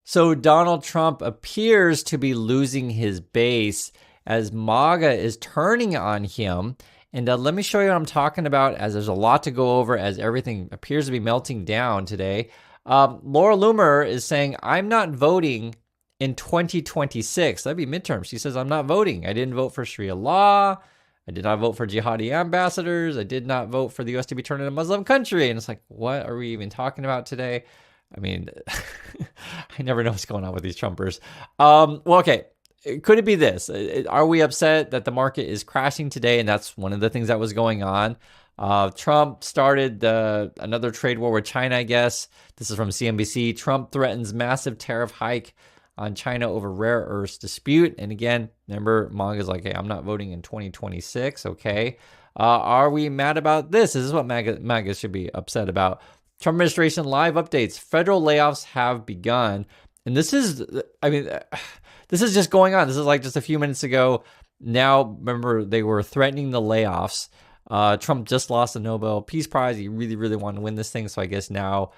So Donald Trump appears to be losing his base as MAGA is turning on him. And let me show you what I'm talking about, as there's a lot to go over as everything appears to be melting down today. Laura Loomer is saying, I'm not voting in 2026. That'd be midterms. She says, I'm not voting. I didn't vote for Sharia law. I did not vote for jihadi ambassadors. I did not vote for the U.S. to be turned into a Muslim country. And it's like, what are we even talking about today? I mean, I never know what's going on with these Trumpers. Well, okay. Could it be this? Are we upset that the market is crashing today? And that's one of the things that was going on. Trump started another trade war with China, I guess. This is from CNBC. Trump threatens massive tariff hike on China over rare earths dispute. And again, remember, MAGA's like, hey, I'm not voting in 2026. Okay. Are we mad about this? This is what MAGA should be upset about. Trump administration live updates. Federal layoffs have begun. And this is, this is just going on. This is like just a few minutes ago. Now, remember, they were threatening the layoffs. Trump just lost the Nobel Peace Prize. He really, really wanted to win this thing. So I guess now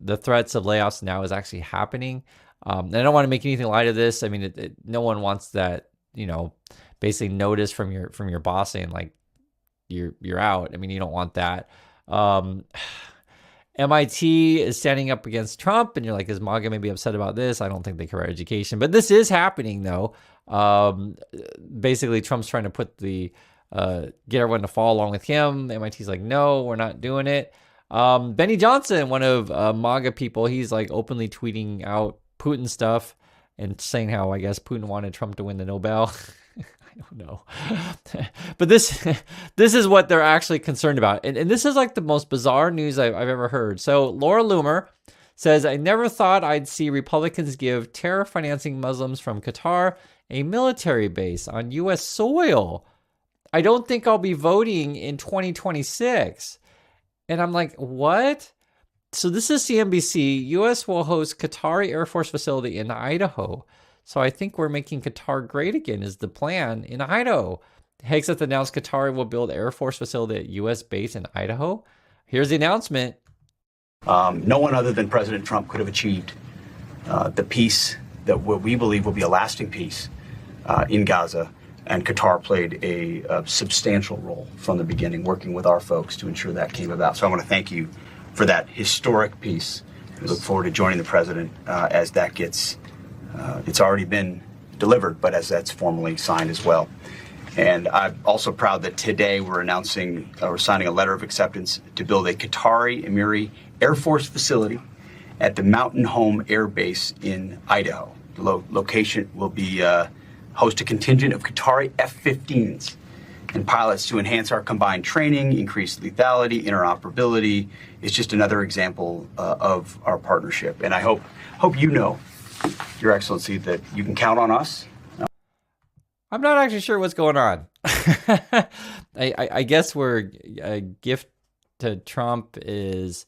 the threats of layoffs now is actually happening. And I don't want to make anything light of this. I mean, no one wants that, basically notice from your boss saying like, you're out. I mean, you don't want that. MIT is standing up against Trump, and you're like, is MAGA maybe upset about this? I don't think they care about education, but this is happening though. Basically, Trump's trying to put get everyone to fall along with him. MIT's like, no, we're not doing it. Benny Johnson, one of MAGA people, he's like openly tweeting out Putin stuff and saying how I guess Putin wanted Trump to win the Nobel. I don't know. But this is what they're actually concerned about. And this is like the most bizarre news I've ever heard. So Laura Loomer says, I never thought I'd see Republicans give terror financing Muslims from Qatar a military base on U.S. soil. I don't think I'll be voting in 2026. And I'm like, what? So this is CNBC. U.S. will host Qatari Air Force facility in Idaho. So I think we're making Qatar great again is the plan in Idaho. Hegseth announced Qatar will build Air Force facility at U.S. base in Idaho. Here's the announcement. No one other than President Trump could have achieved the peace that we believe will be a lasting peace in Gaza. And Qatar played a substantial role from the beginning, working with our folks to ensure that came about. So I want to thank you for that historic peace. We look forward to joining the president as that gets it's already been delivered, but as that's formally signed as well. And I'm also proud that today we're signing a letter of acceptance to build a Qatari Emiri Air Force facility at the Mountain Home Air Base in Idaho. The location will be host a contingent of Qatari F-15s and pilots to enhance our combined training, increase lethality, interoperability. It's just another example of our partnership. And I hope you know, Your Excellency, that you can count on us. I'm not actually sure what's going on. I guess a gift to Trump is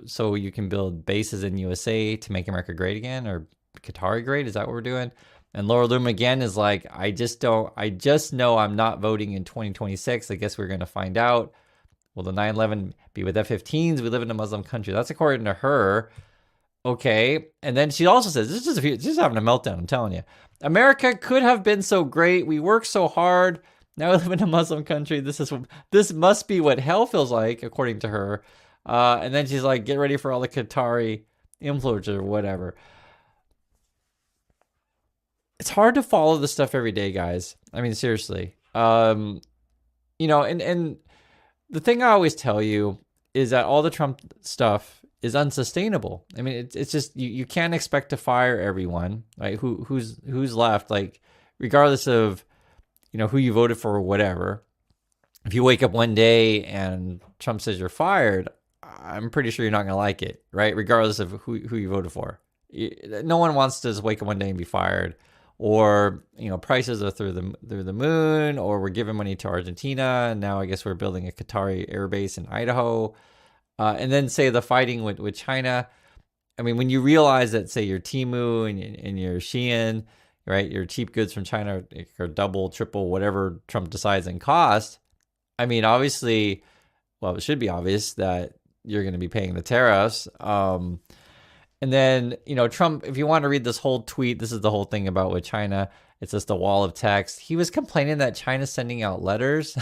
so you can build bases in USA to make America great again, or Qatari great. Is that what we're doing? And Laura Loomer again is like, I just know I'm not voting in 2026. I guess we're going to find out. Will the 9/11 be with F-15s? We live in a Muslim country. That's according to her. Okay. And then she also says, she's having a meltdown, I'm telling you. America could have been so great. We worked so hard. Now we live in a Muslim country. This must be what hell feels like, according to her. And then she's like, get ready for all the Qatari influencers or whatever. It's hard to follow this stuff every day, guys. I mean, seriously. And the thing I always tell you is that all the Trump stuff is unsustainable. I mean, it's just you can't expect to fire everyone, right? Who's left, like regardless of who you voted for or whatever. If you wake up one day and Trump says you're fired, I'm pretty sure you're not gonna like it, right? Regardless of who you voted for. No one wants to just wake up one day and be fired. Or prices are through the moon, or we're giving money to Argentina, and now I guess we're building a Qatari air base in Idaho, and then say the fighting with China. I mean, when you realize that, say, your Temu and your Shein, right, your cheap goods from China are double, triple, whatever Trump decides in cost. I mean, obviously, well, it should be obvious that you're going to be paying the tariffs. And then, Trump, if you want to read this whole tweet, this is the whole thing about with China. It's just a wall of text. He was complaining that China's sending out letters.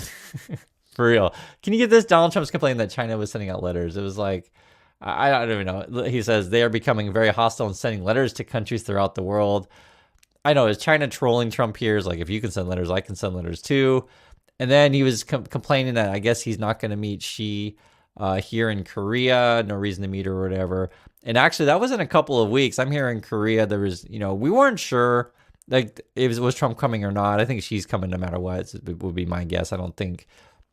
For real. Can you get this? Donald Trump's complaining that China was sending out letters. It was like, I don't even know. He says they are becoming very hostile and sending letters to countries throughout the world. I know, is China trolling Trump here? Is like, if you can send letters, I can send letters too. And then he was complaining that I guess he's not going to meet Xi here in Korea. No reason to meet her or whatever. And actually, that was in a couple of weeks. I'm here in Korea. There was, we weren't sure like if was Trump coming or not. I think she's coming no matter what. It would be my guess. I don't think,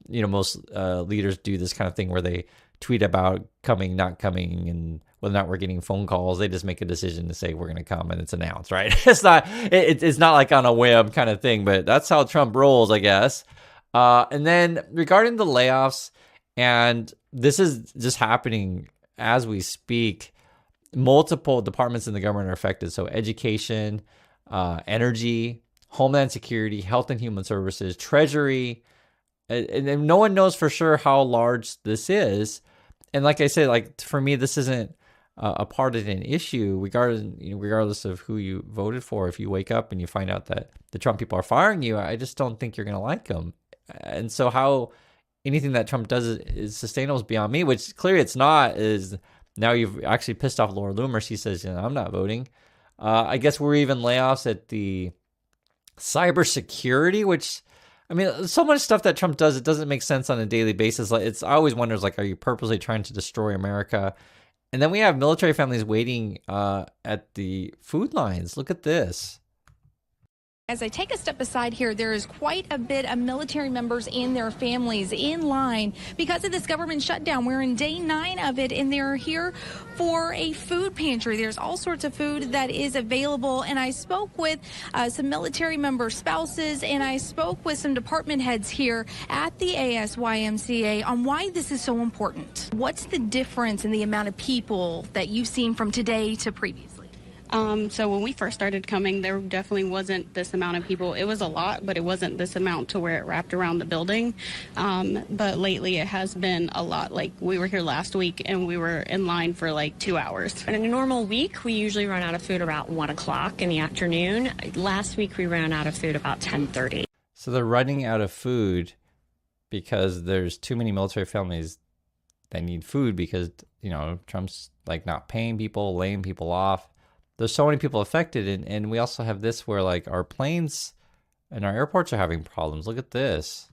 most leaders do this kind of thing where they tweet about coming, not coming, and whether or not we're getting phone calls. They just make a decision to say we're going to come and it's announced, right? It's not like on a whim kind of thing, but that's how Trump rolls, I guess. And then regarding the layoffs, and this is just happening as we speak, multiple departments in the government are affected. So education, energy, homeland security, health and human services, treasury, and no one knows for sure how large this is. And like I said, like for me, this isn't a partisan issue, regardless of who you voted for. If you wake up and you find out that the Trump people are firing you, I just don't think you're going to like them. And so how anything that Trump does is sustainable is beyond me, which clearly it's not. Is now you've actually pissed off Laura Loomer. She says, I'm not voting. I guess we're even layoffs at the cybersecurity, which, I mean, so much stuff that Trump does, it doesn't make sense on a daily basis. Like I always wonders, like, are you purposely trying to destroy America? And then we have military families waiting at the food lines. Look at this. As I take a step aside here, there is quite a bit of military members and their families in line because of this government shutdown. We're in day 9 of it, and they're here for a food pantry. There's all sorts of food that is available, and I spoke with some military member spouses, and I spoke with some department heads here at the ASYMCA on why this is so important. What's the difference in the amount of people that you've seen from today to previously? So when we first started coming, there definitely wasn't this amount of people. It was a lot, but it wasn't this amount to where it wrapped around the building. But lately it has been a lot. Like we were here last week and we were in line for like 2 hours. In a normal week, we usually run out of food about 1 o'clock in the afternoon. Last week we ran out of food about 10:30. So they're running out of food because there's too many military families that need food because, Trump's like not paying people, laying people off. There's so many people affected, and we also have this where like our planes and our airports are having problems. Look at this.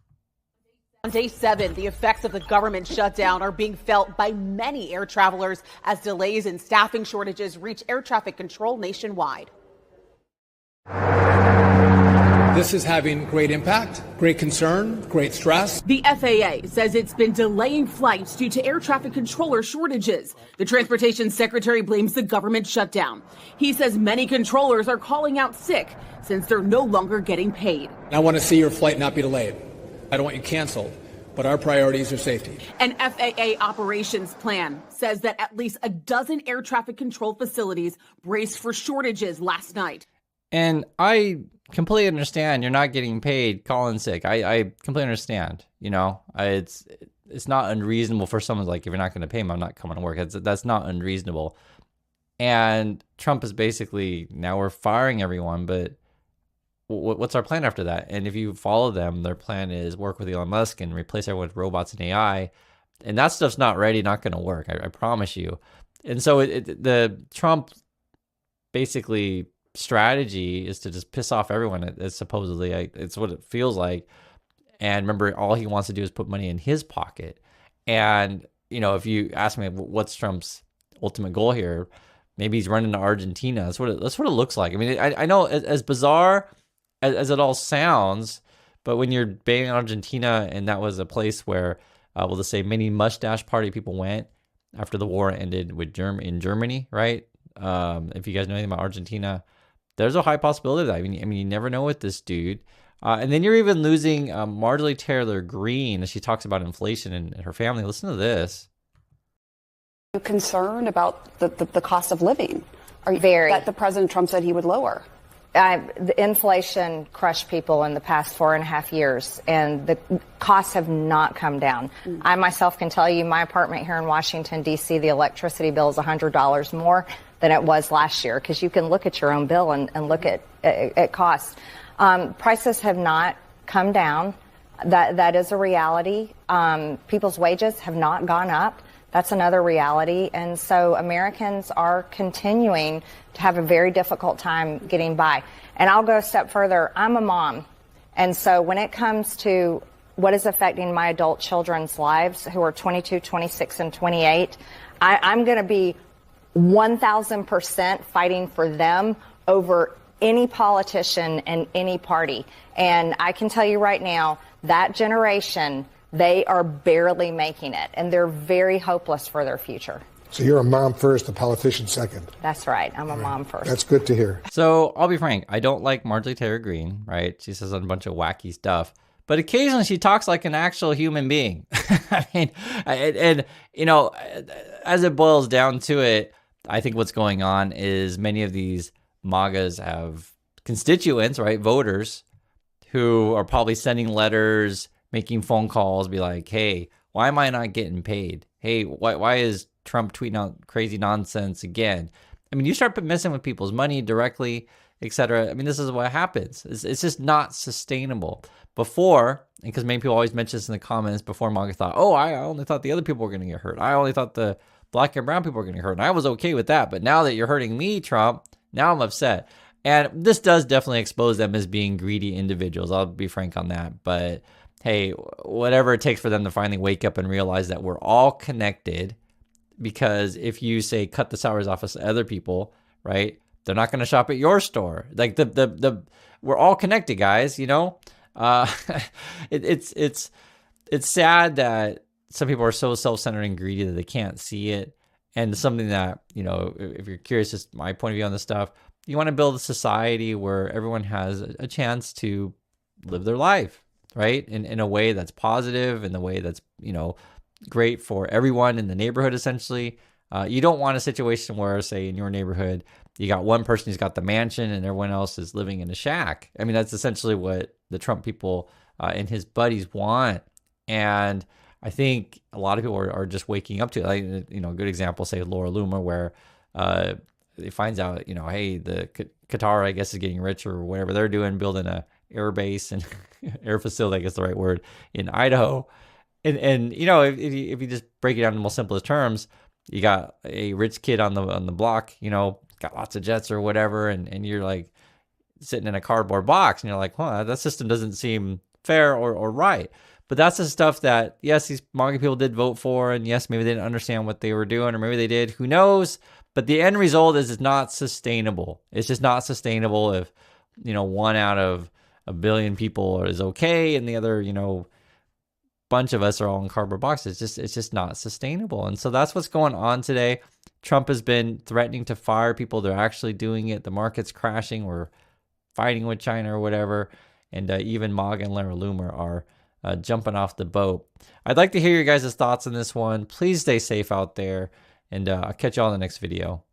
On day 7, the effects of the government shutdown are being felt by many air travelers as delays and staffing shortages reach air traffic control nationwide. This is having great impact, great concern, great stress. The FAA says it's been delaying flights due to air traffic controller shortages. The transportation secretary blames the government shutdown. He says many controllers are calling out sick since they're no longer getting paid. I want to see your flight not be delayed. I don't want you canceled, but our priorities are safety. An FAA operations plan says that at least a dozen air traffic control facilities braced for shortages last night. And I completely understand you're not getting paid, calling sick. I completely understand. It's not unreasonable for someone like, if you're not going to pay me, I'm not coming to work. That's not unreasonable. And Trump is basically, now we're firing everyone, but what's our plan after that? And if you follow them, their plan is work with Elon Musk and replace everyone with robots and AI. And that stuff's not ready, not going to work. I promise you. And so the Trump basically strategy is to just piss off everyone. It's supposedly, it's what it feels like. And remember, all he wants to do is put money in his pocket. And if you ask me what's Trump's ultimate goal here, maybe he's running to Argentina. That's what it looks like. I mean, I know as bizarre as it all sounds, but when you're banging Argentina, and that was a place where we'll just say many mustache party people went after the war ended in Germany, right? If you guys know anything about Argentina, there's a high possibility of that. I mean, you never know with this dude. And then you're even losing Marjorie Taylor Greene as she talks about inflation and her family. Listen to this. Are you concerned about the cost of living? Are you Very. That the President Trump said he would lower? The inflation crushed people in the past 4.5 years, and the costs have not come down. I myself can tell you my apartment here in Washington, D.C., the electricity bill is $100 more. than it was last year, because you can look at your own bill and look at costs. Prices have not come down. That is a reality. People's wages have not gone up. That's another reality. And so Americans are continuing to have a very difficult time getting by. And I'll go a step further. I'm a mom. And so when it comes to what is affecting my adult children's lives, who are 22, 26, and 28, I'm going to be 1,000% fighting for them over any politician and any party. And I can tell you right now, that generation, they are barely making it, and they're very hopeless for their future. So you're a mom first, a politician second. That's right. I'm a mom first. That's good to hear. So I'll be frank. I don't like Marjorie Taylor Greene, right? She says a bunch of wacky stuff. But occasionally she talks like an actual human being. I mean, and, you know, as it boils down to it, I think what's going on is many of these MAGAs have constituents, right, voters, who are probably sending letters, making phone calls, be like, hey, why am I not getting paid? Hey, why is Trump tweeting out crazy nonsense again? I mean, you start messing with people's money directly, etc. I mean, this is what happens. It's just not sustainable. Before, and because many people always mention this in the comments, before MAGA thought, oh, I only thought the other people were going to get hurt. I only thought the black and brown people were going to get hurt. And I was okay with that. But now that you're hurting me, Trump, now I'm upset. And this does definitely expose them as being greedy individuals. I'll be frank on that. But hey, whatever it takes for them to finally wake up and realize that we're all connected. Because if you say cut the salaries off of other people, right, they're not going to shop at your store. Like we're all connected, guys. You know, it's sad that some people are so self-centered and greedy that they can't see it. And something that, you know, if you're curious, just my point of view on this stuff, you want to build a society where everyone has a chance to live their life, right? In a way that's positive, in a way that's, you know, great for everyone in the neighborhood, essentially. You don't want a situation where, say, in your neighborhood, you got one person who's got the mansion and everyone else is living in a shack. I mean, that's essentially what the Trump people and his buddies want. And I think a lot of people are just waking up to it. Like, you know, a good example, say Laura Loomer, where it finds out, you know, hey, the Qatar, I guess, is getting rich or whatever they're doing, building a air base and air facility, I guess the right word, in Idaho. And you know, if you just break it down in the most simplest terms, you got a rich kid on the block, you know, got lots of jets or whatever, and you're like sitting in a cardboard box, and you're like, huh, that system doesn't seem fair or right. But that's the stuff that, yes, these MAGA people did vote for, and yes, maybe they didn't understand what they were doing, or maybe they did, who knows? But the end result is it's not sustainable. It's just not sustainable if, you know, 1 out of a billion people is okay, and the other, you know, bunch of us are all in cardboard boxes. It's just not sustainable. And so that's what's going on today. Trump has been threatening to fire people. They're actually doing it. The market's crashing. We're fighting with China or whatever. And even MAGA and Laura Loomer are jumping off the boat. I'd like to hear your guys' thoughts on this one. Please stay safe out there. And I'll catch you all in the next video.